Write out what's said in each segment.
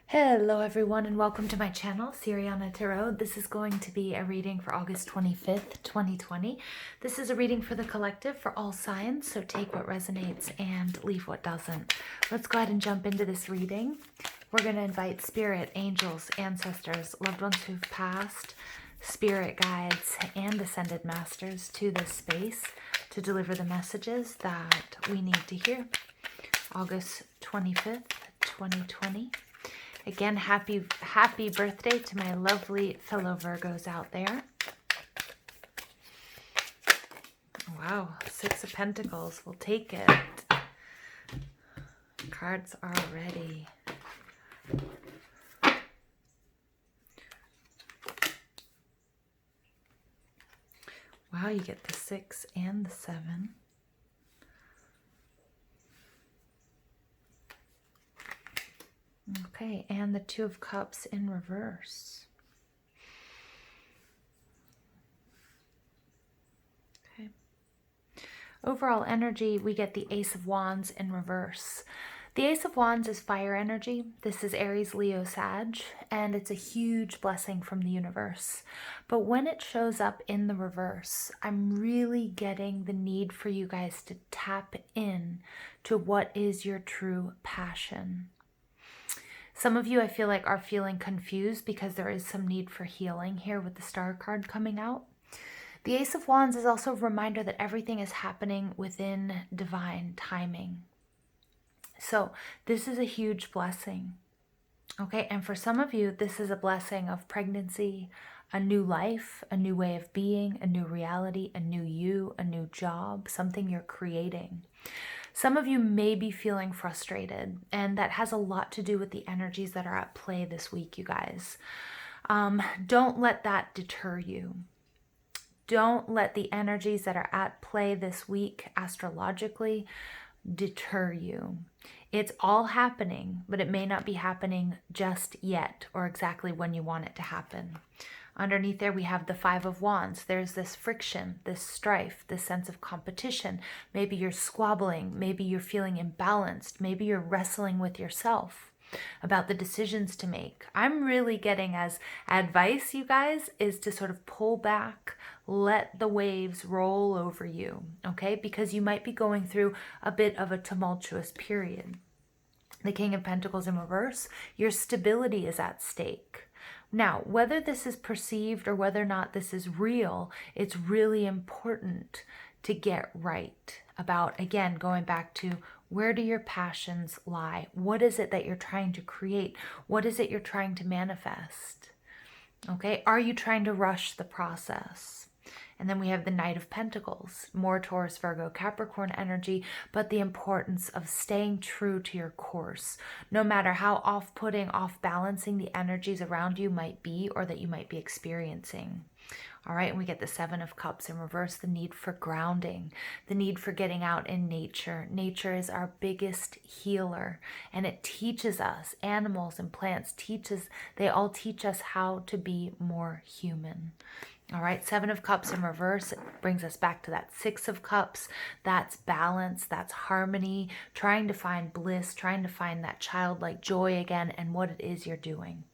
Hello everyone and welcome to my channel, Siriana Tarot. This is going to be a reading for August 25th, 2020. This is a reading for the collective for all signs, so take what resonates and leave what doesn't. Let's go ahead and jump into this reading. We're going to invite spirit, angels, ancestors, loved ones who've passed, spirit guides, and ascended masters to this space to deliver the messages that we need to hear. August 25th, 2020. Again, happy birthday to my lovely fellow Virgos out there. Wow, Six of Pentacles. We'll take it. Cards are ready. Wow, you get the 6 and the 7. Okay, and the 2 of Cups in reverse. Okay. Overall energy, we get the Ace of Wands in reverse. The Ace of Wands is fire energy. This is Aries, Leo, Sag, and it's a huge blessing from the universe. But when it shows up in the reverse, I'm really getting the need for you guys to tap in to what is your true passion. Some of you, I feel like, are feeling confused because there is some need for healing here with the Star card coming out. The Ace of Wands is also a reminder that everything is happening within divine timing. So this is a huge blessing. Okay, and for some of you, this is a blessing of pregnancy, a new life, a new way of being, a new reality, a new you, a new job, something you're creating. Some of you may be feeling frustrated, and that has a lot to do with the energies that are at play this week, you guys. Don't let that deter you. Don't let the energies that are at play this week astrologically deter you. It's all happening, but it may not be happening just yet or exactly when you want it to happen. Underneath there, we have the 5 of Wands. There's this friction, this strife, this sense of competition. Maybe you're squabbling. Maybe you're feeling imbalanced. Maybe you're wrestling with yourself about the decisions to make. I'm really getting as advice, you guys, is to sort of pull back, let the waves roll over you, okay? Because you might be going through a bit of a tumultuous period. The King of Pentacles in reverse, your stability is at stake. Now, whether this is perceived or whether or not this is real, it's really important to get right about, again, going back to where do your passions lie? What is it that you're trying to create? What is it you're trying to manifest? Okay, are you trying to rush the process? And then we have the Knight of Pentacles, more Taurus, Virgo, Capricorn energy, but the importance of staying true to your course, no matter how off-putting, off-balancing the energies around you might be or that you might be experiencing. All right, and we get the 7 of Cups in reverse, the need for grounding, the need for getting out in nature. Nature is our biggest healer, and it teaches us, animals and plants they all teach us how to be more human. All right, 7 of Cups in reverse brings us back to that 6 of Cups. That's balance, that's harmony, trying to find bliss, trying to find that childlike joy again and what it is you're doing.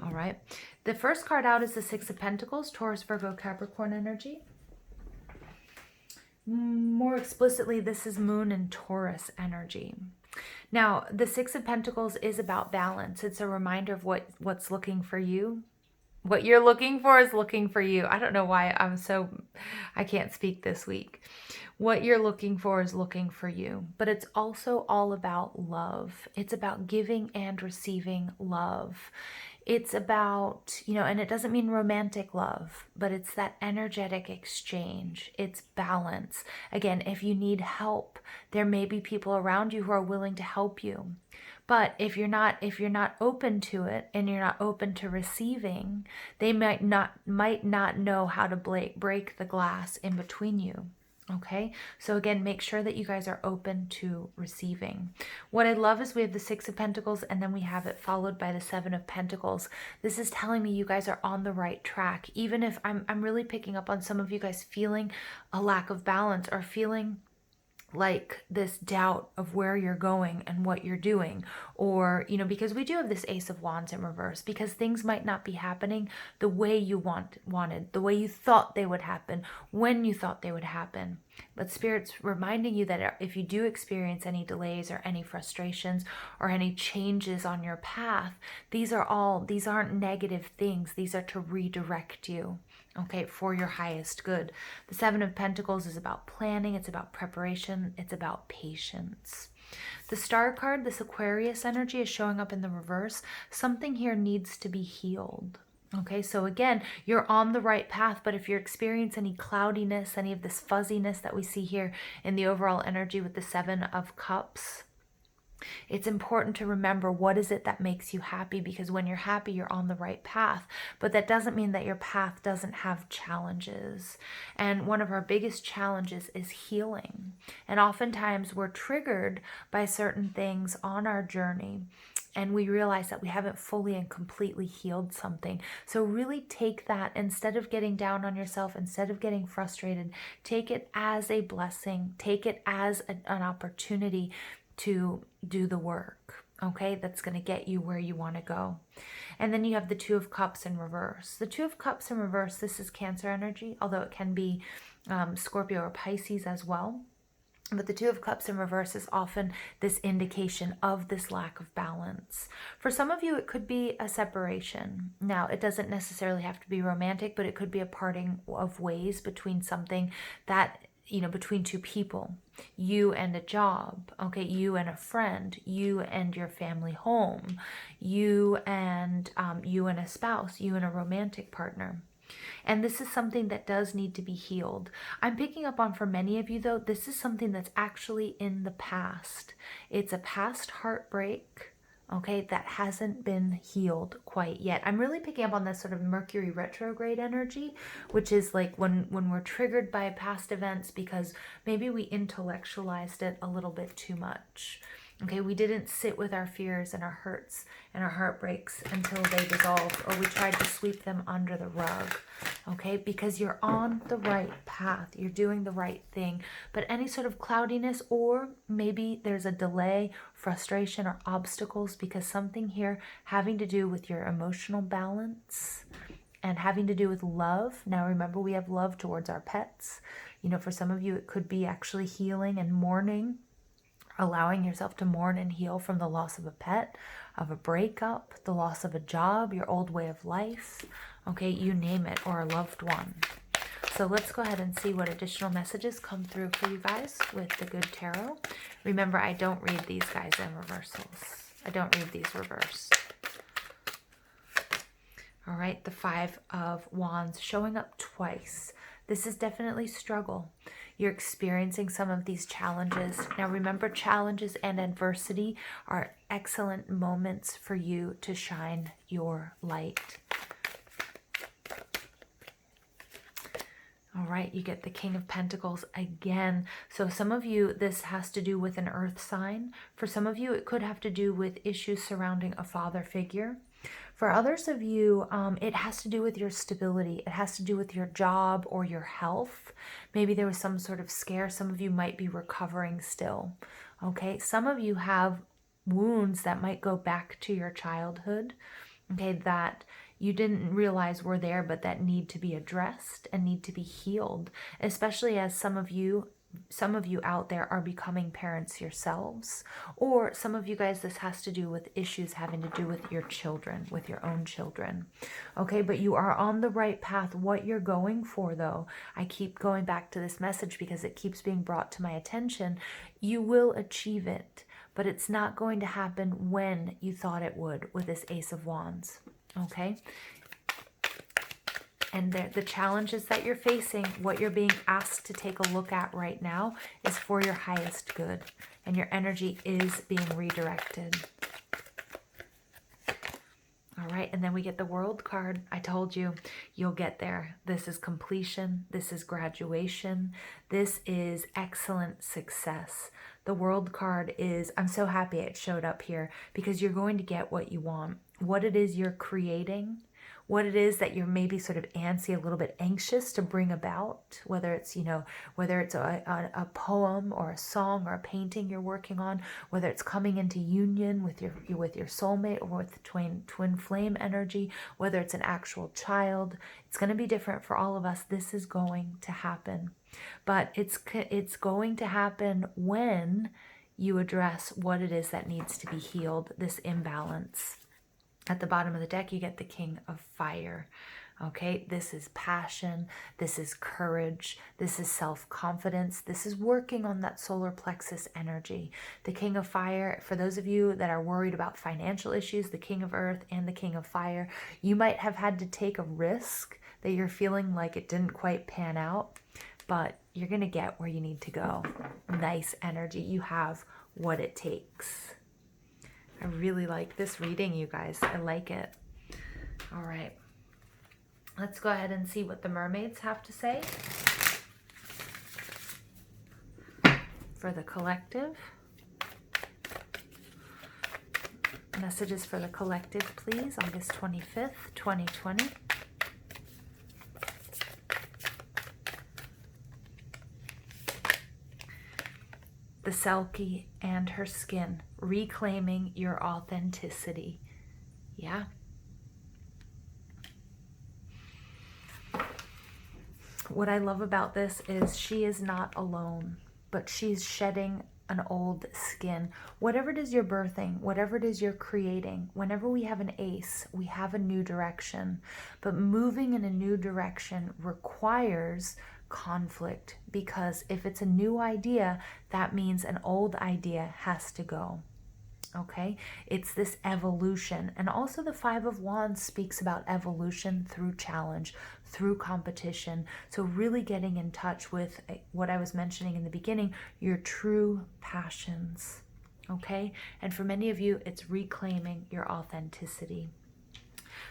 All right, the first card out is the 6 of Pentacles, Taurus, Virgo, Capricorn energy. More explicitly, this is Moon and Taurus energy. Now, the 6 of Pentacles is about balance. It's a reminder of what's looking for you. What you're looking for is looking for you. I don't know why I can't speak this week. What you're looking for is looking for you. But it's also all about love. It's about giving and receiving love. It's about, and it doesn't mean romantic love, but it's that energetic exchange. It's balance. Again, if you need help, there may be people around you who are willing to help you. But if you're not open to it and you're not open to receiving, they might not know how to break the glass in between you. Okay, so again, make sure that you guys are open to receiving. What I love is we have the 6 of Pentacles and then we have it followed by the 7 of Pentacles. This is telling me you guys are on the right track. Even if I'm really picking up on some of you guys feeling a lack of balance or feeling like this doubt of where you're going and what you're doing, or, because we do have this Ace of Wands in reverse, because things might not be happening the way you wanted, the way you thought they would happen, when you thought they would happen. But Spirit's reminding you that if you do experience any delays or any frustrations or any changes on your path, these aren't negative things. These are to redirect you, okay, for your highest good. The Seven of Pentacles is about planning. It's about preparation. It's about patience. The Star card, this Aquarius energy, is showing up in the reverse. Something here needs to be healed. Okay, so again, you're on the right path, but if you're experiencing any cloudiness, any of this fuzziness that we see here in the overall energy with the Seven of Cups, it's important to remember, what is it that makes you happy? Because when you're happy, you're on the right path. But that doesn't mean that your path doesn't have challenges. And one of our biggest challenges is healing. And oftentimes we're triggered by certain things on our journey, and we realize that we haven't fully and completely healed something. So really take that, instead of getting down on yourself, instead of getting frustrated, take it as a blessing. Take it as an opportunity to do the work, okay? That's going to get you where you want to go. And then you have the Two of Cups in reverse. The Two of Cups in reverse, this is Cancer energy, although it can be Scorpio or Pisces as well. But the Two of Cups in reverse is often this indication of this lack of balance. For some of you, it could be a separation. Now, it doesn't necessarily have to be romantic, but it could be a parting of ways between something that, between two people, you and a job, okay, you and a friend, you and your family home, you and a spouse, you and a romantic partner. And this is something that does need to be healed. I'm picking up on, for many of you though, this is something that's actually in the past. It's a past heartbreak, okay, that hasn't been healed quite yet. I'm really picking up on this sort of Mercury retrograde energy, which is like when we're triggered by past events because maybe we intellectualized it a little bit too much. Okay, we didn't sit with our fears and our hurts and our heartbreaks until they dissolved, or we tried to sweep them under the rug. Okay, because you're on the right path, you're doing the right thing. But any sort of cloudiness, or maybe there's a delay, frustration, or obstacles because something here having to do with your emotional balance and having to do with love. Now remember, we have love towards our pets. For some of you, it could be actually healing and mourning, allowing yourself to mourn and heal from the loss of a pet, of a breakup, the loss of a job, your old way of life, okay, you name it, or a loved one. So let's go ahead and see what additional messages come through for you guys with the Good Tarot. Remember, I don't read these guys in reversals. I don't read these reversed. All right, the Five of Wands showing up twice. This is definitely struggle. You're experiencing some of these challenges. Now remember, challenges and adversity are excellent moments for you to shine your light. All right, you get the King of Pentacles again. So some of you, this has to do with an earth sign. For some of you, it could have to do with issues surrounding a father figure. For others of you, it has to do with your stability. It has to do with your job or your health. Maybe there was some sort of scare. Some of you might be recovering still. Okay, some of you have wounds that might go back to your childhood, okay, that you didn't realize were there, but that need to be addressed and need to be healed, especially as some of you out there are becoming parents yourselves, or some of you guys, this has to do with issues having to do with your children, with your own children. Okay, but you are on the right path. What you're going for, though, I keep going back to this message because it keeps being brought to my attention. You will achieve it, but it's not going to happen when you thought it would with this Ace of Wands. Okay, and the challenges that you're facing, what you're being asked to take a look at right now, is for your highest good, and your energy is being redirected. All right, and then we get the World card. I told you, you'll get there. This is completion. This is graduation. This is excellent success. The World card is, I'm so happy it showed up here, because you're going to get what you want. What it is you're creating, what it is that you're maybe sort of antsy, a little bit anxious to bring about, whether it's, whether it's a poem or a song or a painting you're working on, whether it's coming into union with your soulmate or with twin flame energy, whether it's an actual child. It's going to be different for all of us. This is going to happen, but it's going to happen when you address what it is that needs to be healed, this imbalance. At the bottom of the deck, you get the King of Fire. Okay, this is passion, this is courage, this is self-confidence, this is working on that solar plexus energy. The King of Fire, for those of you that are worried about financial issues, the King of Earth and the King of Fire, you might have had to take a risk that you're feeling like it didn't quite pan out, but you're going to get where you need to go. Nice energy. You have what it takes. I really like this reading, you guys. I like it. All right. Let's go ahead and see what the mermaids have to say for the collective. Messages for the collective, please. August 25th, 2020. The Selkie and her skin, reclaiming your authenticity. Yeah. What I love about this is she is not alone, but she's shedding an old skin. Whatever it is you're birthing, whatever it is you're creating, whenever we have an ace, we have a new direction. But moving in a new direction requires conflict, because if it's a new idea, that means an old idea has to go. Okay, it's this evolution. And also the Five of Wands speaks about evolution through challenge, through competition. So really getting in touch with what I was mentioning in the beginning, your true passions. Okay, and for many of you, it's reclaiming your authenticity.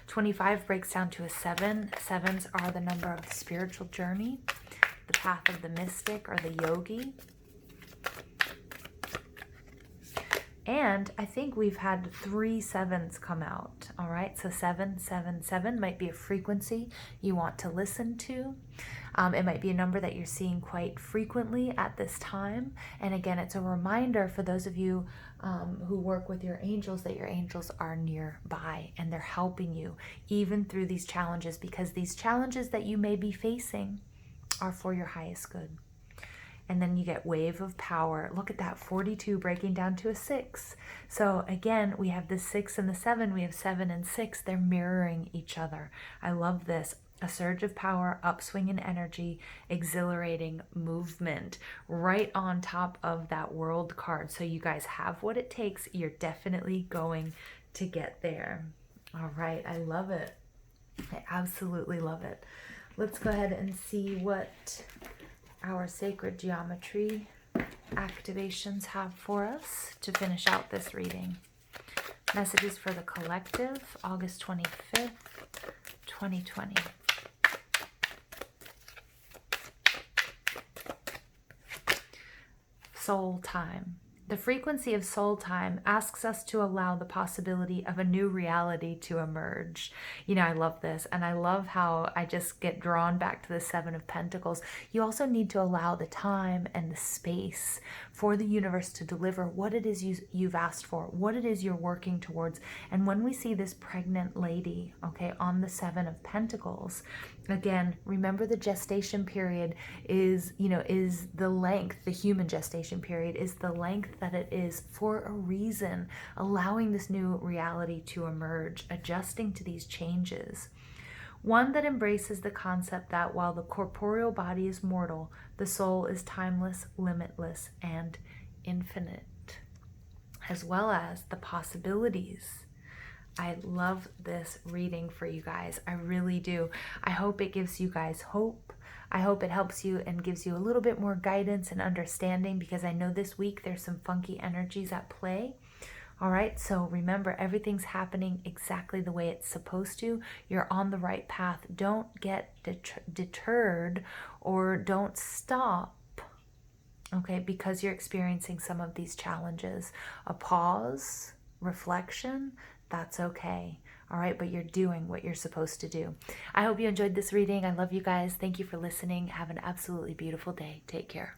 25 breaks down to a 7. 7s are the number of the spiritual journey, the path of the mystic or the yogi. And I think we've had 3 7s come out. All right, so 777 might be a frequency you want to listen to. It might be a number that you're seeing quite frequently at this time. And again, it's a reminder for those of you who work with your angels that your angels are nearby and they're helping you even through these challenges, because these challenges that you may be facing are for your highest good. And then you get wave of power. Look at that, 42 breaking down to a 6. So again, we have the 6 and the 7. We have 7 and 6. They're mirroring each other. I love this. A surge of power, upswing in energy, exhilarating movement, right on top of that world card. So you guys have what it takes. You're definitely going to get there. All right, I love it. I absolutely love it. Let's go ahead and see what our sacred geometry activations have for us to finish out this reading. Messages for the collective, August 25th, 2020. Soul time. The frequency of soul time asks us to allow the possibility of a new reality to emerge. You know, I love this, and I love how I just get drawn back to the 7 of Pentacles. You also need to allow the time and the space for the universe to deliver what it is you've asked for, what it is you're working towards. And when we see this pregnant lady, okay, on the 7 of Pentacles, again, remember the gestation period is the length, the human gestation period is the length that it is for a reason, allowing this new reality to emerge, adjusting to these changes. One that embraces the concept that while the corporeal body is mortal, the soul is timeless, limitless, and infinite, as well as the possibilities. I love this reading for you guys. I really do. I hope it gives you guys hope. I hope it helps you and gives you a little bit more guidance and understanding, because I know this week there's some funky energies at play. All right, so remember, everything's happening exactly the way it's supposed to. You're on the right path. Don't get deterred or don't stop, okay, because you're experiencing some of these challenges. A pause, reflection, that's okay. all right? But you're doing what you're supposed to do. I hope you enjoyed this reading. I love you guys. Thank you for listening. Have an absolutely beautiful day. Take care.